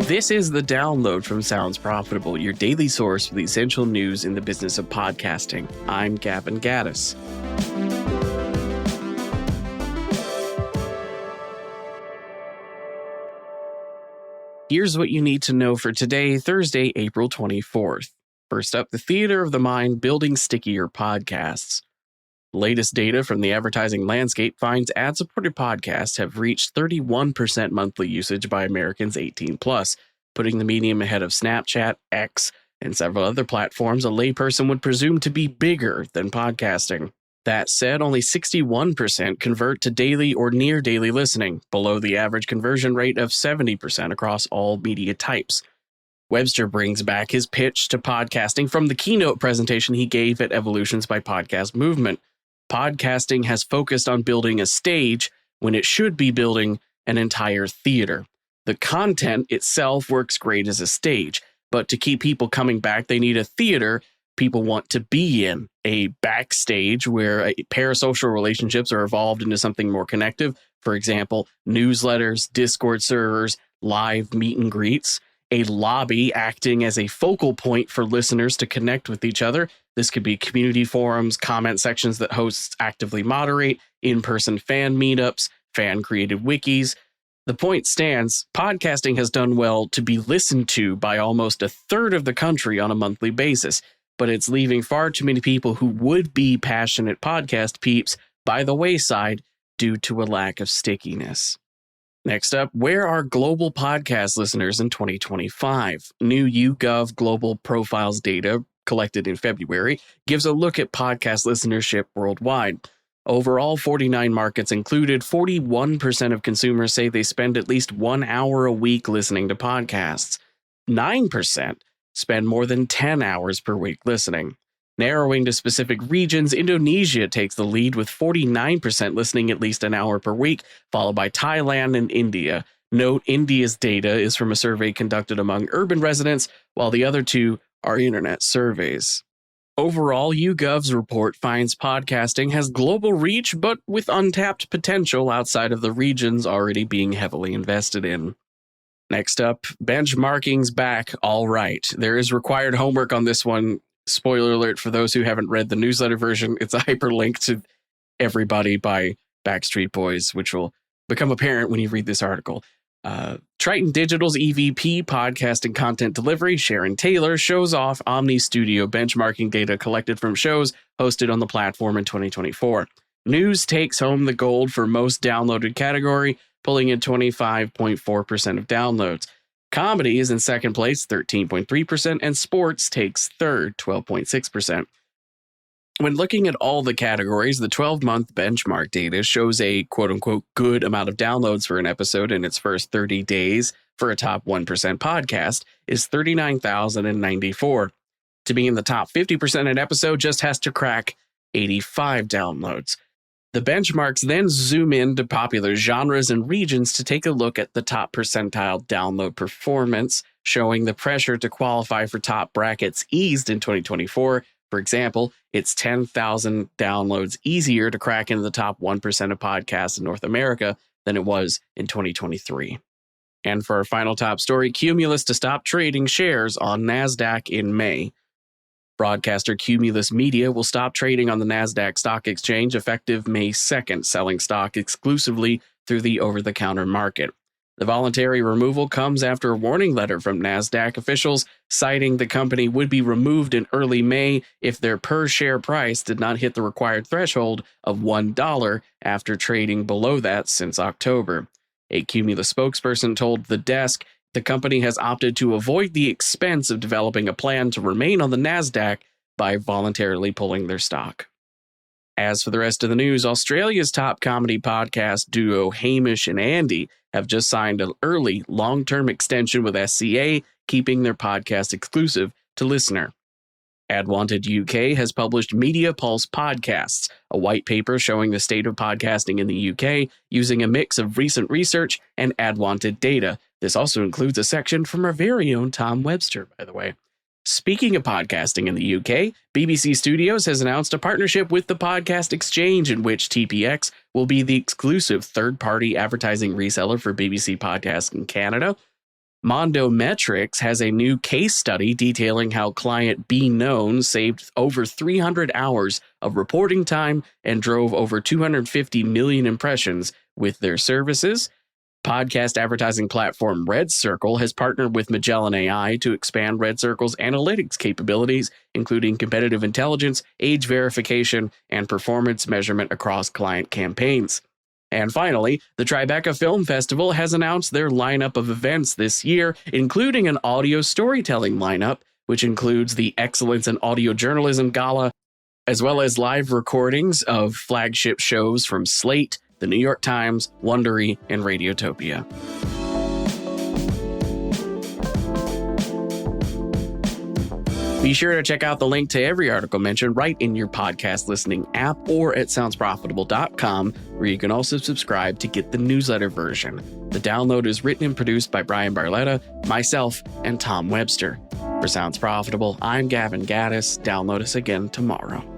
This is the download from Sounds Profitable, your daily source for the essential news in the business of podcasting. I'm Gavin Gaddis. Here's what you need to know for today, Thursday, April 24th. First up, the Theater of the Mind building Stickier podcasts. Latest data from the advertising landscape finds ad-supported podcasts have reached 31% monthly usage by Americans 18 plus, putting the medium ahead of Snapchat, X, and several other platforms a layperson would presume to be bigger than podcasting. That said, only 61% convert to daily or near daily listening, below the average conversion rate of 70% across all media types. Webster brings back his pitch to podcasting from the keynote presentation he gave at Evolutions by Podcast Movement. Podcasting has focused on building a stage when it should be building an entire theater. The content itself works great as a stage, but to keep people coming back, they need a theater people want to be in, a backstage where parasocial relationships are evolved into something more connective. For example, newsletters, Discord servers, live meet and greets, a lobby acting as a focal point for listeners to connect with each other. This could be community forums, comment sections that hosts actively moderate, in-person fan meetups, fan-created wikis. The point stands, podcasting has done well to be listened to by almost a third of the country on a monthly basis, but it's leaving far too many people who would be passionate podcast peeps by the wayside due to a lack of stickiness. Next up, where are global podcast listeners in 2025? New YouGov Global Profiles data collected in February gives a look at podcast listenership worldwide. Overall, 49 markets included, 41% of consumers say they spend at least 1 hour a week listening to podcasts. 9% spend more than 10 hours per week listening. Narrowing to specific regions, Indonesia takes the lead with 49% listening at least an hour per week, followed by Thailand and India. Note, India's data is from a survey conducted among urban residents, while the other two are internet surveys. Overall, YouGov's report finds podcasting has global reach, but with untapped potential outside of the regions already being heavily invested in. Next up, benchmarking's back. All right, there is required homework on this one. Spoiler alert for those who haven't read the newsletter version, it's a hyperlink to Everybody by Backstreet Boys, which will become apparent when you read this article. Triton Digital's EVP podcast and content delivery, Sharon Taylor, shows off Omni Studio benchmarking data collected from shows hosted on the platform in 2024. News takes home the gold for most downloaded category, pulling in 25.4% of downloads. Comedy is in second place, 13.3%, and sports takes third, 12.6%. When looking at all the categories, the 12-month benchmark data shows a quote-unquote good amount of downloads for an episode in its first 30 days for a top 1% podcast is 39,094. To be in the top 50%, an episode just has to crack 85 downloads. The benchmarks then zoom into popular genres and regions to take a look at the top percentile download performance, showing the pressure to qualify for top brackets eased in 2024. For example, it's 10,000 downloads easier to crack into the top 1% of podcasts in North America than it was in 2023. And for our final top story, Cumulus to stop trading shares on NASDAQ in May. Broadcaster Cumulus Media will stop trading on the NASDAQ stock exchange effective May 2nd, selling stock exclusively through the over-the-counter market. The voluntary removal comes after a warning letter from NASDAQ officials citing the company would be removed in early May if their per-share price did not hit the required threshold of $1 after trading below that since October. A Cumulus spokesperson told The Desk the company has opted to avoid the expense of developing a plan to remain on the NASDAQ by voluntarily pulling their stock. As for the rest of the news, Australia's top comedy podcast duo Hamish and Andy have just signed an early long-term extension with SCA, keeping their podcast exclusive to Listener. AdWanted UK has published Media Pulse Podcasts, a white paper showing the state of podcasting in the UK using a mix of recent research and AdWanted data. This also includes a section from our very own Tom Webster, by the way. Speaking of podcasting in the UK, BBC Studios has announced a partnership with the Podcast Exchange in which TPX will be the exclusive third-party advertising reseller for BBC podcasts in Canada. Mondo Metrics has a new case study detailing how client Be Known saved over 300 hours of reporting time and drove over 250 million impressions with their services. Podcast advertising platform Red Circle has partnered with Magellan AI to expand Red Circle's analytics capabilities, including competitive intelligence, age verification, and performance measurement across client campaigns. And finally, the Tribeca Film Festival has announced their lineup of events this year, including an audio storytelling lineup, which includes the Excellence in Audio Journalism Gala, as well as live recordings of flagship shows from Slate, The New York Times, Wondery, and Radiotopia. Be sure to check out the link to every article mentioned right in your podcast listening app or at soundsprofitable.com, where you can also subscribe to get the newsletter version. The download is written and produced by Brian Barletta, myself, and Tom Webster. For Sounds Profitable, I'm Gavin Gaddis. Download us again tomorrow.